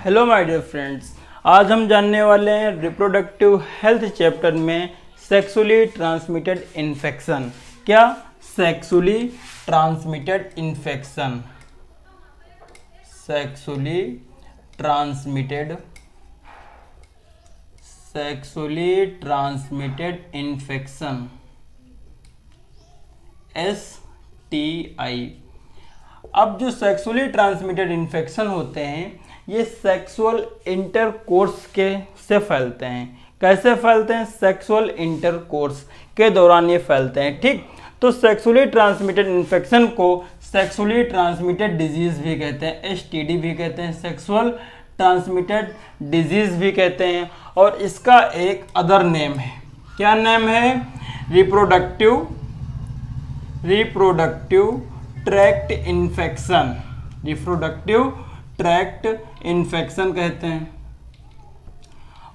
Hello my dear friends, आज हम जानने वाले हैं रिप्रोडक्टिव हेल्थ चैप्टर में सेक्सुअली ट्रांसमिटेड इन्फेक्शन। क्या? Sexually transmitted infection. Sexually transmitted infection, STI। अब जो सेक्सुअली ट्रांसमिटेड इन्फेक्शन होते हैं ये सेक्सुअल इंटरकोर्स के से फैलते हैं। कैसे फैलते हैं? सेक्सुअल इंटरकोर्स के दौरान ये फैलते हैं। ठीक, तो सेक्सुअली ट्रांसमिटेड इन्फेक्शन को सेक्सुअली ट्रांसमिटेड डिजीज भी कहते हैं, STD भी कहते हैं, सेक्सुअल ट्रांसमिटेड डिजीज भी कहते हैं। और इसका एक अदर नेम है। क्या नेम है? Reproductive tract infection. Reproductive tract infection कहते हैं।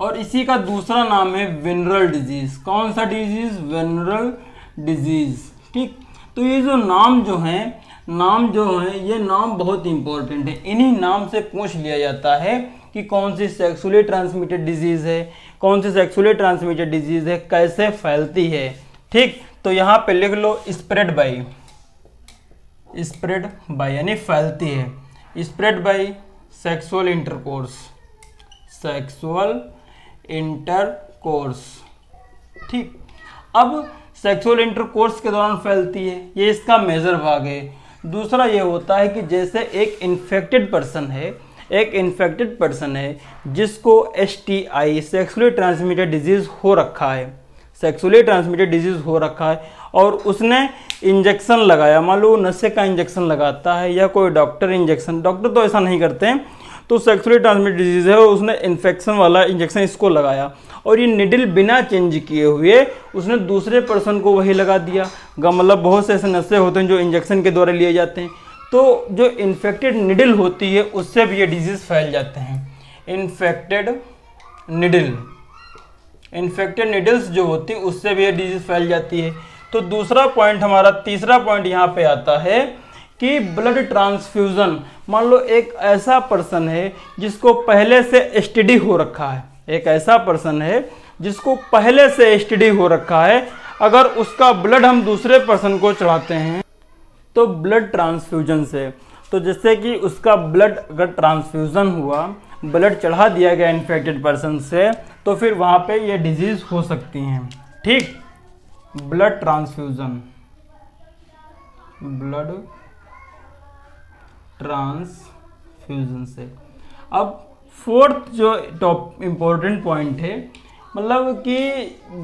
और इसी का दूसरा नाम है वेनरल डिजीज। कौन सा डिजीज? Venereal disease. ठीक, तो ये जो नाम है ये नाम बहुत इंपॉर्टेंट है। इन्हीं नाम से पूछ लिया जाता है कि कौन सी सेक्सुअली ट्रांसमिटेड डिजीज है, कौन सी सेक्सुअली ट्रांसमिटेड डिजीज है, कैसे फैलती है। ठीक, तो यहाँ पे लिख लो स्प्रेड बाय यानी फैलती है। Spread by sexual intercourse. ठीक, अब सेक्सुअल इंटरकोर्स के दौरान फैलती है, ये इसका मेजर भाग है। दूसरा ये होता है कि जैसे एक इन्फेक्टेड पर्सन है जिसको STI सेक्सुअली ट्रांसमिटेड डिजीज हो रखा है, और उसने इंजेक्शन लगाया, मान लो नशे का इंजेक्शन लगाता है या कोई डॉक्टर तो ऐसा नहीं करते हैं, तो सेक्सुअली ट्रांसमिटेड डिजीज है और उसने इन्फेक्शन वाला इंजेक्शन इसको लगाया और ये निडल बिना चेंज किए हुए उसने दूसरे पर्सन को वही लगा दिया। मतलब बहुत से ऐसे नशे होते हैं जो इंजेक्शन के द्वारा लिए जाते हैं, तो जो इन्फेक्टेड निडल होती है उससे भी ये डिजीज फैल जाते हैं। इन्फेक्टेड निडल्स जो होती है उससे भी ये डिजीज फैल जाती है। तो तीसरा पॉइंट यहाँ पे आता है कि ब्लड ट्रांसफ्यूजन। मान लो एक ऐसा पर्सन है जिसको पहले से STD हो रखा है, अगर उसका ब्लड हम दूसरे पर्सन को चढ़ाते हैं तो ब्लड ट्रांसफ्यूजन से, तो जैसे कि उसका ब्लड अगर ट्रांसफ्यूजन हुआ, ब्लड चढ़ा दिया गया इन्फेक्टेड पर्सन से, तो फिर वहाँ पे ये डिजीज हो सकती हैं। ठीक, ब्लड ट्रांसफ्यूजन से। अब फोर्थ जो टॉप इम्पोर्टेंट पॉइंट है, मतलब कि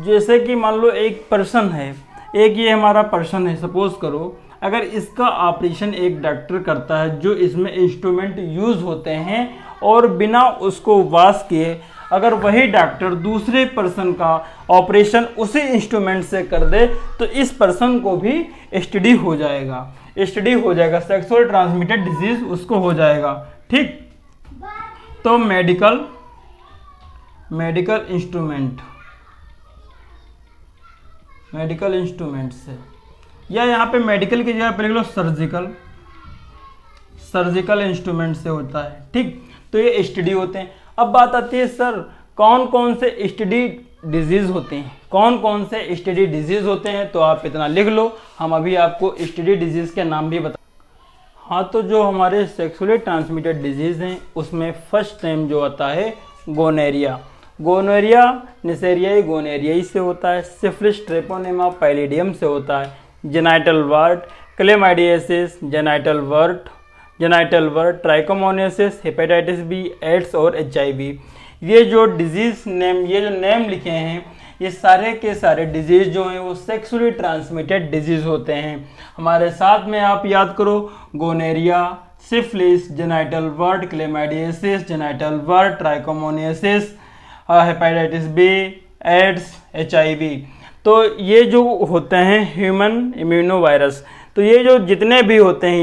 जैसे कि मान लो एक पर्सन है, ये हमारा पर्सन है, सपोज करो अगर इसका ऑपरेशन एक डॉक्टर करता है जो इसमें इंस्ट्रूमेंट यूज होते हैं और बिना उसको वॉश किए अगर वही डॉक्टर दूसरे पर्सन का ऑपरेशन उसी इंस्ट्रूमेंट से कर दे तो इस पर्सन को भी STD हो जाएगा, सेक्सुअल ट्रांसमिटेड डिजीज उसको हो जाएगा। ठीक, तो मेडिकल इंस्ट्रूमेंट से, या यहाँ पे मेडिकल की जगह पे लिख लो सर्जिकल इंस्ट्रूमेंट से होता है। ठीक, तो ये STD होते हैं। अब बात आती है सर कौन कौन से STD डिजीज होते हैं, तो आप इतना लिख लो, हम अभी आपको STD डिजीज के नाम भी बता। हाँ, तो जो हमारे सेक्सुअली ट्रांसमिटेड डिजीज हैं उसमें फर्स्ट नेम जो आता है गोनोरिया निसेरियाई गोनोरियाई से होता है। सिफिलिस ट्रेपोनेमा पैलिडियम से होता है। Genital wart chlamydiasis, genital wart trichomoniasis, hepatitis B, AIDS और HIV। ये जो नेम लिखे हैं ये सारे के सारे डिजीज जो हैं वो सेक्सुअली ट्रांसमिटेड डिजीज होते हैं। हमारे साथ में आप याद करो, gonorrhoea, syphilis, genital wart, chlamydiasis, genital wart, trichomoniasis, hepatitis B, AIDS, HIV। तो ये जो होते हैं ह्यूमन इम्यूनो वायरस, तो ये जो जितने भी होते हैं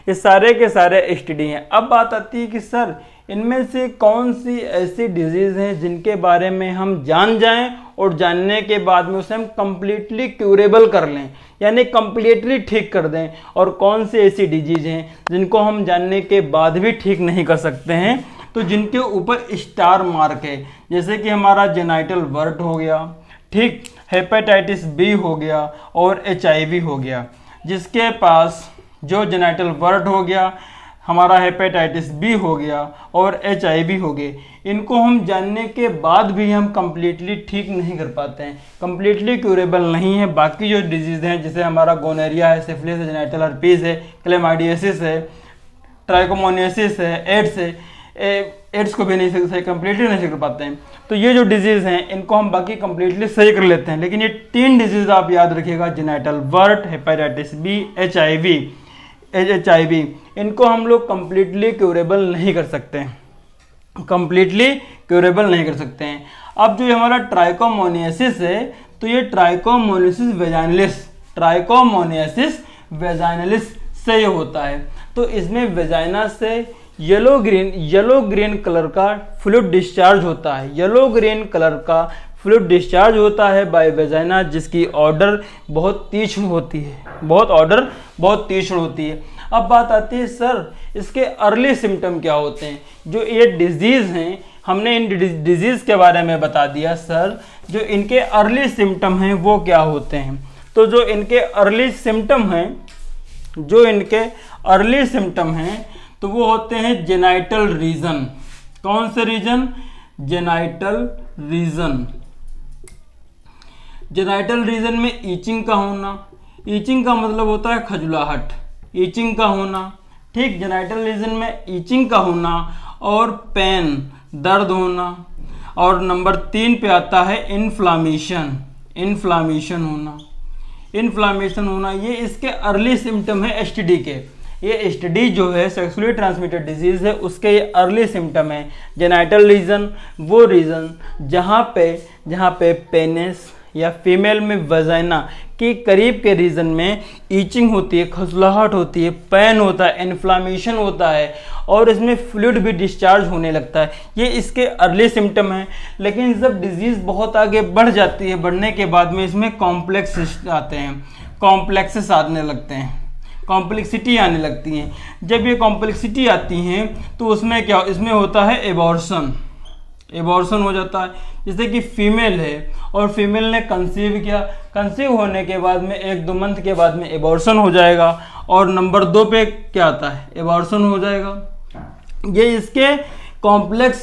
ये सारे के सारे STD हैं। अब बात आती है कि सर इनमें से कौन सी ऐसी डिजीज़ हैं जिनके बारे में हम जान जाएं और जानने के बाद में उसे हम कम्प्लीटली क्यूरेबल कर लें, यानी कम्प्लीटली ठीक कर दें, और कौन सी ऐसी डिजीज़ हैं जिनको हम जानने के बाद भी ठीक नहीं कर सकते हैं। तो जिनके ऊपर स्टार मार्क है, जैसे कि हमारा जेनाइटल वर्ट हो गया, ठीक, हेपेटाइटिस बी हो गया और HIV हो गया। जिसके पास जो जेनाइटल वर्ट हो गया, हमारा हेपेटाइटिस बी हो गया और HIV हो गए, इनको हम जानने के बाद भी हम कम्प्लीटली ठीक नहीं कर पाते हैं, कम्प्लीटली क्यूरेबल नहीं है। बाकी जो डिजीज़ हैं जैसे हमारा गोनेरिया है, सिफिलिस है, जेनाइटल हर्पीस है, क्लेमाइडियासिस है, ट्राइकोमोनियासिस है, एड्स है, एड्स को भी नहीं सही कम्प्लीटली नहीं सही कर पाते हैं। तो ये जो डिजीज़ हैं इनको हम बाकी कम्प्लीटली सही कर लेते हैं, लेकिन ये 3 डिजीज़ आप याद रखिएगा, जेनाइटल वर्ट, हेपेटाइटिस बी, HIV, इनको हम लोग कम्प्लीटली क्यूरेबल नहीं कर सकते हैं, कम्प्लीटली क्यूरेबल नहीं कर सकते हैं। अब जो हमारा ट्राइकोमोनियासिस है, तो ये ट्राइकोमोनियासिस वेजाइनलिस से ये होता है। तो इसमें वेजाइना से येलो ग्रीन कलर का फ्लूइड डिस्चार्ज होता है, येलो ग्रीन कलर का फ्लूइड डिस्चार्ज होता है बाय वेजाइना, जिसकी ऑर्डर बहुत तीक्ष्ण होती है, बहुत तीक्ष्ण होती है। अब बात आती है सर इसके अर्ली सिम्टम क्या होते हैं। जो ये डिजीज़ हैं, हमने इन डिजीज़ के बारे में बता दिया सर, जो इनके अर्ली सिम्टम हैं वो क्या होते हैं। तो जो इनके अर्ली सिम्टम हैं तो वो होते हैं जेनाइटल रीजन। कौन से रीजन? जेनाइटल रीजन में ईचिंग का होना, ईचिंग का मतलब होता है खजुलाहट, ईचिंग का होना, ठीक, जेनाइटल रीजन में ईचिंग का होना और पेन, दर्द होना। और नंबर 3 पे आता है इन्फ्लामेशन होना, ये इसके अर्ली सिम्टम है STD के। ये STD जो है सेक्सुअली ट्रांसमिटेड डिजीज़ है, उसके ये अर्ली सिम्टम है। जेनाइटल रीजन वो रीजन जहाँ पे पेनिस या फीमेल में वजाइना के करीब के रीजन में ईचिंग होती है, खसलाहट होती है, पेन होता है, इन्फ्लामेशन होता है और इसमें फ्लूइड भी डिस्चार्ज होने लगता है। ये इसके अर्ली सिम्टम है। लेकिन जब डिजीज़ बहुत आगे बढ़ जाती है, बढ़ने के बाद में इसमें कॉम्प्लेक्सेस आने लगते हैं, कॉम्प्लेक्सिटी आने लगती हैं। जब ये कॉम्प्लेक्सिटी आती हैं तो उसमें क्या, इसमें होता है एबॉर्शन हो जाता है। जैसे कि फीमेल है और फीमेल ने कंसीव होने के बाद में 1-2 मंथ के बाद में एबॉर्शन हो जाएगा। और नंबर 2 पे क्या आता है, एबॉर्शन हो जाएगा। ये इसके कॉम्प्लेक्स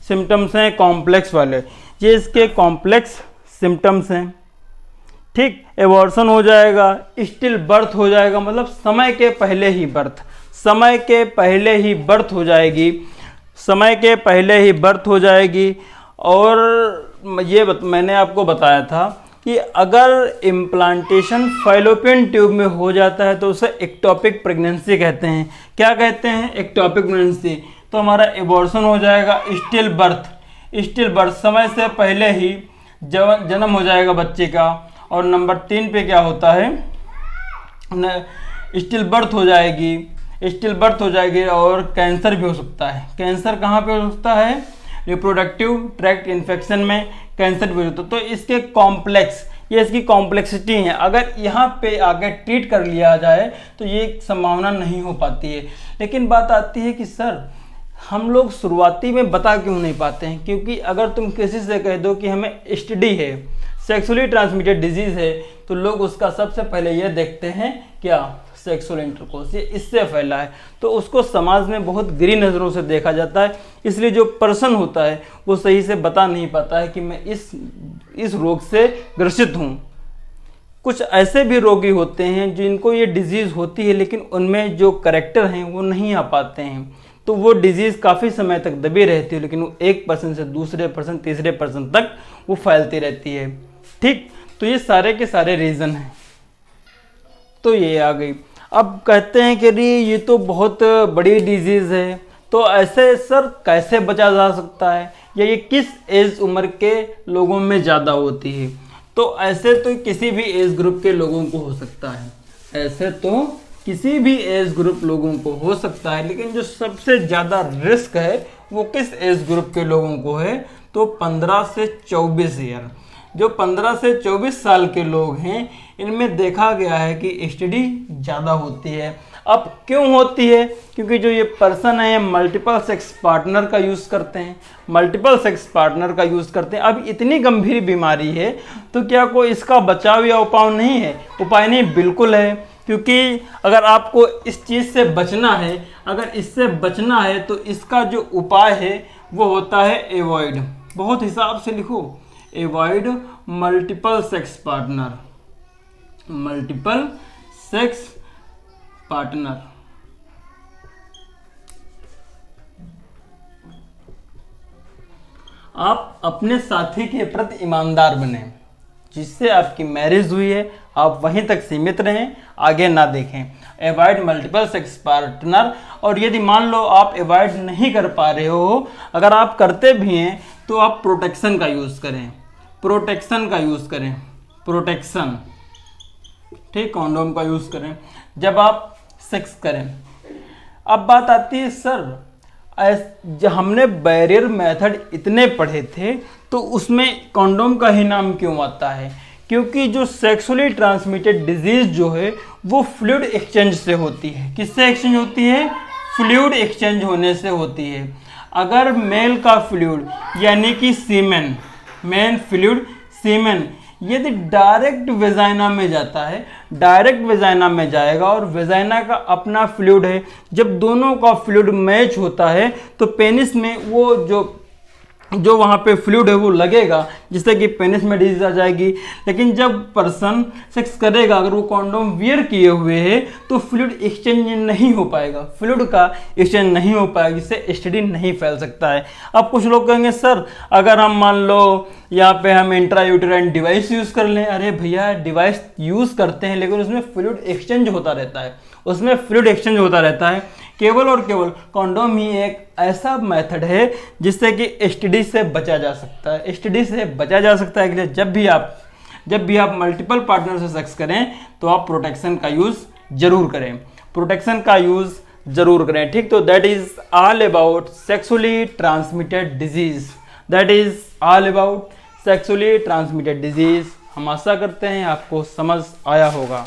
सिम्टम्स हैं कॉम्प्लेक्स वाले, ये इसके कॉम्प्लेक्स सिम्टम्स हैं, ठीक। एबॉर्शन हो जाएगा, स्टिल बर्थ हो जाएगा, मतलब समय के पहले ही बर्थ हो जाएगी। और मैंने आपको बताया था कि अगर इम्प्लांटेशन फैलोपियन ट्यूब में हो जाता है तो उसे एक्टोपिक प्रेगनेंसी कहते हैं। क्या कहते हैं? Ectopic pregnancy. तो हमारा एबॉर्शन हो जाएगा, स्टिल बर्थ समय से पहले ही जन्म हो जाएगा बच्चे का। और नंबर 3 पे क्या होता है, स्टिल बर्थ हो जाएगी और कैंसर भी हो सकता है। कैंसर कहाँ पे हो सकता है? रिप्रोडक्टिव ट्रैक्ट इन्फेक्शन में कैंसर भी होता है। तो इसके ये इसकी कॉम्प्लेक्सिटी है। अगर यहाँ पे आगे ट्रीट कर लिया जाए तो ये संभावना नहीं हो पाती है। लेकिन बात आती है कि सर हम लोग शुरुआती में बता क्यों नहीं पाते हैं? क्योंकि अगर तुम किसी से कह दो कि हमें STD है, सेक्सुअली ट्रांसमिटेड डिजीज़ है, तो लोग उसका सबसे पहले ये देखते हैं क्या, सेक्सुअल इंटरकोर्स, ये इससे फैला है। तो उसको समाज में बहुत गिरी नज़रों से देखा जाता है। इसलिए जो पर्सन होता है वो सही से बता नहीं पाता है कि मैं इस रोग से ग्रसित हूँ। कुछ ऐसे भी रोगी होते हैं जिनको ये डिजीज़ होती है लेकिन उनमें जो करैक्टर हैं वो नहीं आ पाते हैं, तो वो डिजीज़ काफ़ी समय तक दबी रहती है, लेकिन वो एक पर्सन से दूसरे पर्सन, तीसरे पर्सन तक वो फैलती रहती है, ठीक। तो ये सारे के सारे रीज़न हैं। तो ये आ गई। अब कहते हैं कि ये तो बहुत बड़ी डिजीज़ है, तो ऐसे सर कैसे बचा जा सकता है, या ये किस एज उम्र के लोगों में ज़्यादा होती है? तो ऐसे तो किसी भी एज ग्रुप के लोगों को हो सकता है, लेकिन जो सबसे ज़्यादा रिस्क है वो किस एज ग्रुप के लोगों को है? तो 15 से 24 ईयर। जो 15 से 24 साल के लोग हैं इनमें देखा गया है कि STD ज़्यादा होती है। अब क्यों होती है? क्योंकि जो ये पर्सन है मल्टीपल सेक्स पार्टनर का यूज़ करते हैं, मल्टीपल सेक्स पार्टनर का यूज़ करते हैं। अब इतनी गंभीर बीमारी है तो क्या कोई इसका बचाव या उपाय नहीं है? उपाय नहीं, बिल्कुल है। क्योंकि अगर आपको इस चीज़ से बचना है, अगर इससे बचना है तो इसका जो उपाय है वो होता है एवॉइड। बहुत हिसाब से लिखो, avoid multiple sex partner, multiple sex partner. आप अपने साथी के प्रति ईमानदार बने, जिससे आपकी मैरिज हुई है आप वहीं तक सीमित रहें, आगे ना देखें। Avoid multiple sex partner. और यदि मान लो आप एवॉइड नहीं कर पा रहे हो, अगर आप करते भी हैं तो आप प्रोटेक्शन का यूज़ करें, प्रोटेक्शन का यूज़ करें, प्रोटेक्शन, ठीक, कॉन्डोम का यूज़ करें जब आप सेक्स करें। अब बात आती है सर जब हमने बैरियर मेथड इतने पढ़े थे तो उसमें कॉन्डोम का ही नाम क्यों आता है? क्योंकि जो सेक्सुअली ट्रांसमिटेड डिजीज जो है वो फ्लूइड एक्सचेंज से होती है। किससे एक्सचेंज होती है? फ्लूइड एक्सचेंज होने से होती है। अगर मेल का फ्लूइड यानी कि सीमेन, मेन फ्लूइड सीमेन, यदि डायरेक्ट वेजाइना में जाता है, डायरेक्ट वेजाइना में जाएगा और वेजाइना का अपना फ्लूइड है, जब दोनों का फ्लूइड मैच होता है तो पेनिस में वो जो वहाँ पे फ्लूइड है वो लगेगा, जिससे कि पेनिस में डिजीज आ जाएगी। लेकिन जब पर्सन सेक्स करेगा, अगर वो कॉन्डोम वियर किए हुए है तो फ्लूइड एक्सचेंज नहीं हो पाएगा, फ्लूइड का एक्सचेंज नहीं हो पाएगा, जिससे एसटीडी नहीं फैल सकता है। अब कुछ लोग कहेंगे सर अगर हम मान लो यहाँ पे हम इंट्रायूटेराइन डिवाइस यूज़ कर लें। अरे भैया डिवाइस यूज़ करते हैं लेकिन उसमें फ्लूइड एक्सचेंज होता रहता है, उसमें फ्लूइड एक्सचेंज होता रहता है। केवल और केवल कॉन्डोम ही एक ऐसा मेथड है जिससे कि एसटीडी से बचा जा सकता है। एसटीडी से बचा जा सकता है कि जब भी आप मल्टीपल पार्टनर से सेक्स करें तो आप प्रोटेक्शन का यूज़ जरूर करें, प्रोटेक्शन का यूज़ जरूर करें, ठीक। तो that is all about sexually transmitted disease, that is all about sexually transmitted disease. हम आशा करते हैं आपको समझ आया होगा।